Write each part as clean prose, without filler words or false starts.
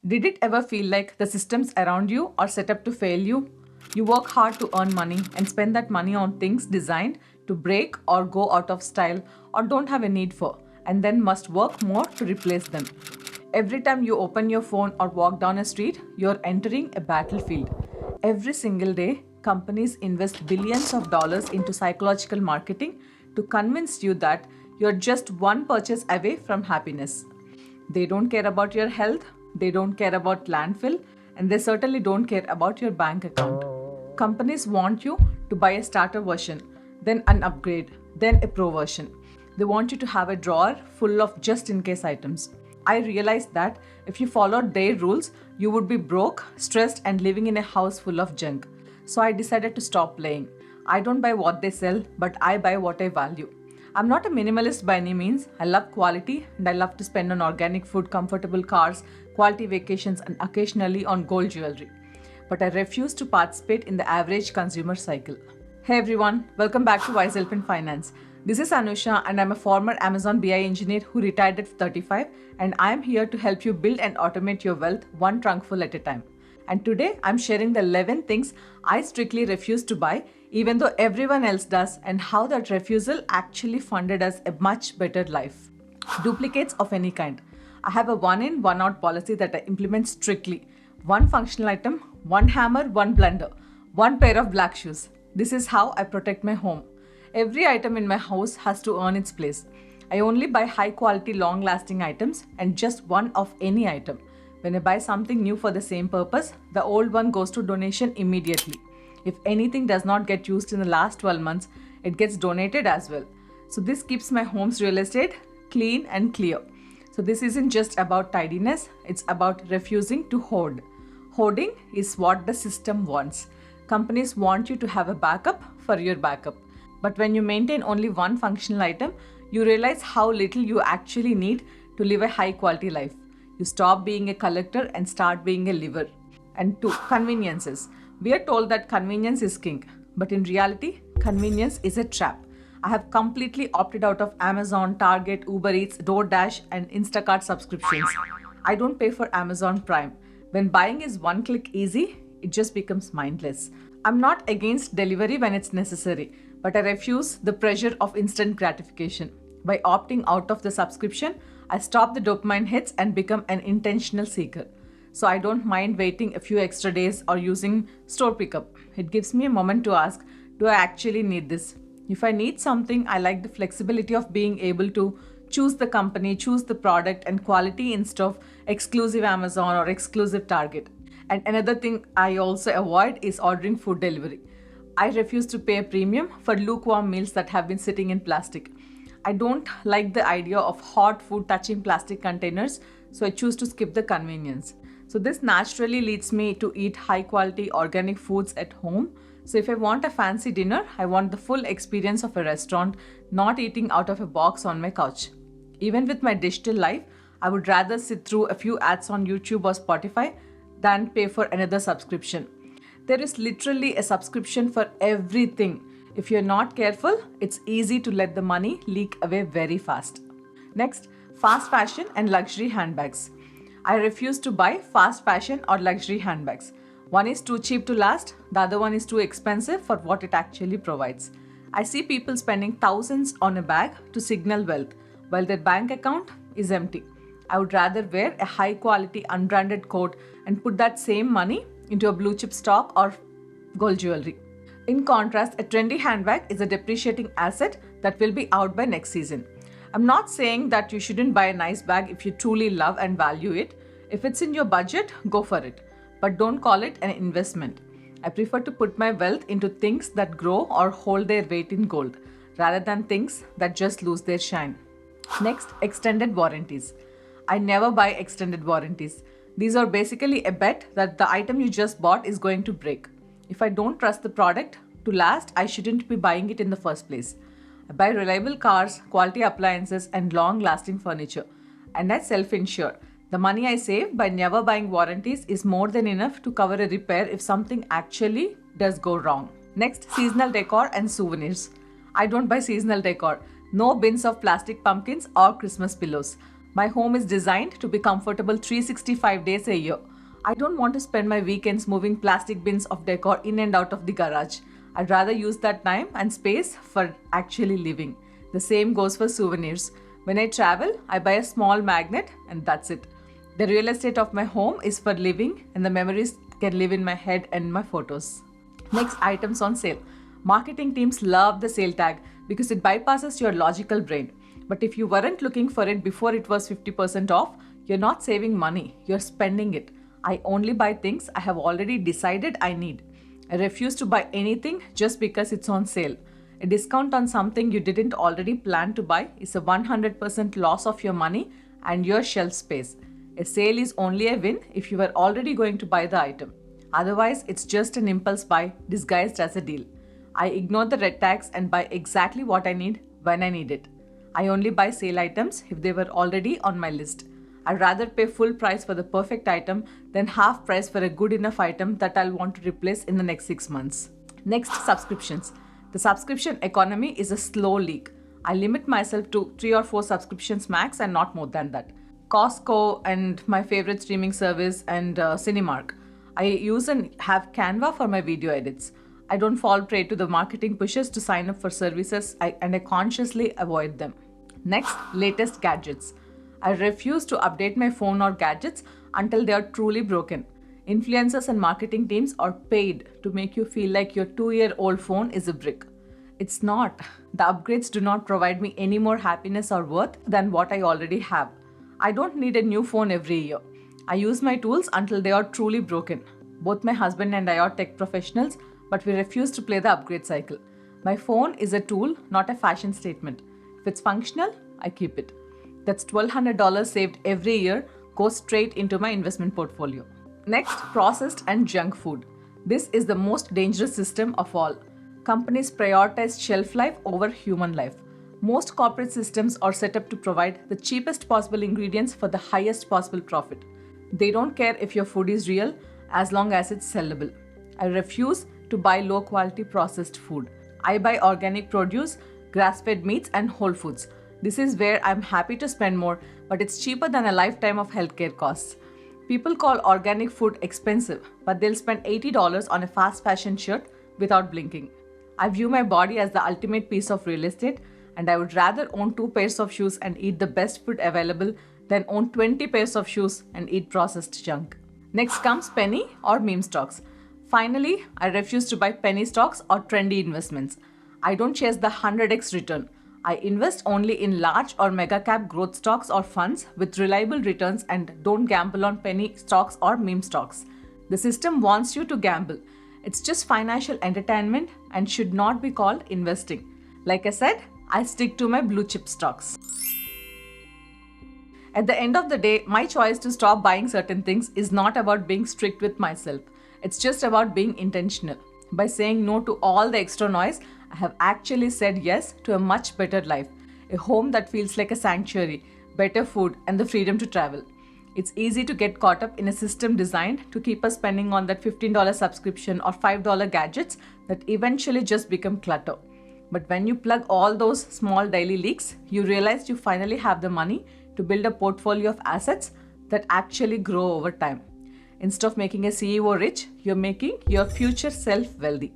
Did it ever feel like the systems around you are set up to fail you? You work hard to earn money and spend that money on things designed to break or go out of style or don't have a need for, and then must work more to replace them. Every time you open your phone or walk down a street, you're entering a battlefield. Every single day, companies invest billions of dollars into psychological marketing to convince you that you're just one purchase away from happiness. They don't care about your health, they don't care about landfill, and they certainly don't care about your bank account. Companies want you to buy a starter version, then an upgrade, then a pro version. They want you to have a drawer full of just in case items. I realized that if you followed their rules, you would be broke, stressed, and living in a house full of junk. So I decided to stop playing. I don't buy what they sell, but I buy what I value. I'm not a minimalist by any means. I love quality and I love to spend on organic food, comfortable cars, quality vacations, and occasionally on gold jewelry. But I refuse to participate in the average consumer cycle. Hey everyone, welcome back to Wise Help in Finance. This is Anusha and I'm a former Amazon BI engineer who retired at 35, and I'm here to help you build and automate your wealth one trunkful at a time. And today I'm sharing the 11 things I strictly refuse to buy even though everyone else does, and how that refusal actually funded us a much better life. Duplicates of any kind. I have a one in, one out policy that I implement strictly. One functional item, one hammer, one blender, one pair of black shoes. This is how I protect my home. Every item in my house has to earn its place. I only buy high quality, long lasting items and just one of any item. When I buy something new for the same purpose, the old one goes to donation immediately. If anything does not get used in the last 12 months, it gets donated as well. So this keeps my home's real estate clean and clear. So this isn't just about tidiness, it's about refusing to hoard. Hoarding is what the system wants. Companies want you to have a backup for your backup. But when you maintain only one functional item, you realize how little you actually need to live a high quality life. You stop being a collector and start being a liver. And two, conveniences. We are told that convenience is king, but in reality, convenience is a trap. I have completely opted out of Amazon, Target, Uber Eats, DoorDash, and Instacart subscriptions. I don't pay for Amazon Prime. When buying is one click easy, it just becomes mindless. I'm not against delivery when it's necessary, but I refuse the pressure of instant gratification. By opting out of the subscription, I stop the dopamine hits and become an intentional seeker. So I don't mind waiting a few extra days or using store pickup. It gives me a moment to ask, do I actually need this? If I need something, I like the flexibility of being able to choose the company, choose the product and quality instead of exclusive Amazon or exclusive Target. And another thing I also avoid is ordering food delivery. I refuse to pay a premium for lukewarm meals that have been sitting in plastic. I don't like the idea of hot food touching plastic containers, so I choose to skip the convenience. So this naturally leads me to eat high quality organic foods at home. So if I want a fancy dinner, I want the full experience of a restaurant, not eating out of a box on my couch. Even with my digital life, I would rather sit through a few ads on YouTube or Spotify than pay for another subscription. There is literally a subscription for everything. If you're not careful, it's easy to let the money leak away very fast. Next, fast fashion and luxury handbags. I refuse to buy fast fashion or luxury handbags. One is too cheap to last, the other one is too expensive for what it actually provides. I see people spending thousands on a bag to signal wealth, while their bank account is empty. I would rather wear a high quality unbranded coat and put that same money into a blue chip stock or gold jewelry. In contrast, a trendy handbag is a depreciating asset that will be out by next season. I'm not saying that you shouldn't buy a nice bag if you truly love and value it. If it's in your budget, go for it. But don't call it an investment. I prefer to put my wealth into things that grow or hold their weight in gold, rather than things that just lose their shine. Next, extended warranties. I never buy extended warranties. These are basically a bet that the item you just bought is going to break. If I don't trust the product to last, I shouldn't be buying it in the first place. I buy reliable cars, quality appliances, and long-lasting furniture. And I self-insure. The money I save by never buying warranties is more than enough to cover a repair if something actually does go wrong. Next, seasonal decor and souvenirs. I don't buy seasonal decor. No bins of plastic pumpkins or Christmas pillows. My home is designed to be comfortable 365 days a year. I don't want to spend my weekends moving plastic bins of decor in and out of the garage. I'd rather use that time and space for actually living. The same goes for souvenirs. When I travel, I buy a small magnet and that's it. The real estate of my home is for living, and the memories can live in my head and my photos. Next, items on sale. Marketing teams love the sale tag because it bypasses your logical brain. But if you weren't looking for it before it was 50% off, you're not saving money, you're spending it. I only buy things I have already decided I need. I refuse to buy anything just because it's on sale. A discount on something you didn't already plan to buy is a 100% loss of your money and your shelf space. A sale is only a win if you were already going to buy the item. Otherwise, it's just an impulse buy disguised as a deal. I ignore the red tags and buy exactly what I need when I need it. I only buy sale items if they were already on my list. I'd rather pay full price for the perfect item than half price for a good enough item that I'll want to replace in the next 6 months. Next, subscriptions. The subscription economy is a slow leak. I limit myself to 3 or 4 subscriptions max and not more than that. Costco and my favorite streaming service and Cinemark. I use and have Canva for my video edits. I don't fall prey to the marketing pushes to sign up for services and I consciously avoid them. Next, latest gadgets. I refuse to update my phone or gadgets until they are truly broken. Influencers and marketing teams are paid to make you feel like your 2-year-old phone is a brick. It's not. The upgrades do not provide me any more happiness or worth than what I already have. I don't need a new phone every year. I use my tools until they are truly broken. Both my husband and I are tech professionals, but we refuse to play the upgrade cycle. My phone is a tool, not a fashion statement. If it's functional, I keep it. That's $1,200 saved every year goes straight into my investment portfolio. Next, processed and junk food. This is the most dangerous system of all. Companies prioritize shelf life over human life. Most corporate systems are set up to provide the cheapest possible ingredients for the highest possible profit. They don't care if your food is real as long as it's sellable. I refuse to buy low quality processed food. I buy organic produce, grass-fed meats and whole foods. This is where I'm happy to spend more, but it's cheaper than a lifetime of healthcare costs. People call organic food expensive, but they'll spend $80 on a fast fashion shirt without blinking. I view my body as the ultimate piece of real estate, and I would rather own 2 pairs of shoes and eat the best food available than own 20 pairs of shoes and eat processed junk. Next comes penny or meme stocks. Finally, I refuse to buy penny stocks or trendy investments. I don't chase the 100x return. I invest only in large or mega cap growth stocks or funds with reliable returns and don't gamble on penny stocks or meme stocks. The system wants you to gamble. It's just financial entertainment and should not be called investing. Like I said, I stick to my blue chip stocks. At the end of the day, my choice to stop buying certain things is not about being strict with myself. It's just about being intentional. By saying no to all the extra noise, I have actually said yes to a much better life, a home that feels like a sanctuary, better food, and the freedom to travel. It's easy to get caught up in a system designed to keep us spending on that $15 subscription or $5 gadgets that eventually just become clutter. But when you plug all those small daily leaks, you realize you finally have the money to build a portfolio of assets that actually grow over time. Instead of making a CEO rich, you're making your future self wealthy.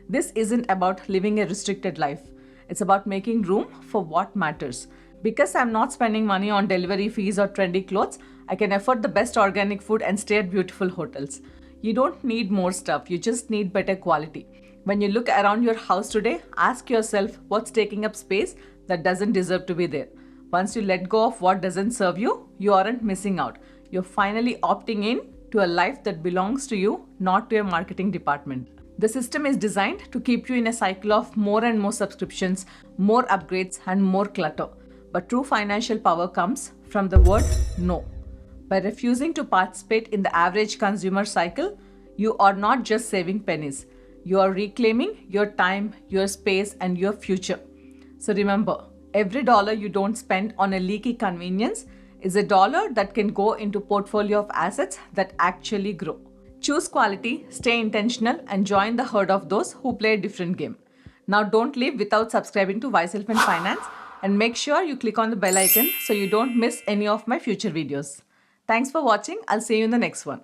This isn't about living a restricted life. It's about making room for what matters. Because I'm not spending money on delivery fees or trendy clothes, I can afford the best organic food and stay at beautiful hotels. You don't need more stuff, you just need better quality. When you look around your house today, ask yourself what's taking up space that doesn't deserve to be there. Once you let go of what doesn't serve you, you aren't missing out. You're finally opting in to a life that belongs to you, not to a marketing department. The system is designed to keep you in a cycle of more and more subscriptions, more upgrades, and more clutter. But true financial power comes from the word no. By refusing to participate in the average consumer cycle, you are not just saving pennies. You are reclaiming your time, your space, and your future. So remember, every dollar you don't spend on a leaky convenience is a dollar that can go into a portfolio of assets that actually grow. Choose quality, stay intentional, and join the herd of those who play a different game. Now don't leave without subscribing to Myself and Finance. and make sure you click on the bell icon so you don't miss any of my future videos. Thanks for watching. I'll see you in the next one.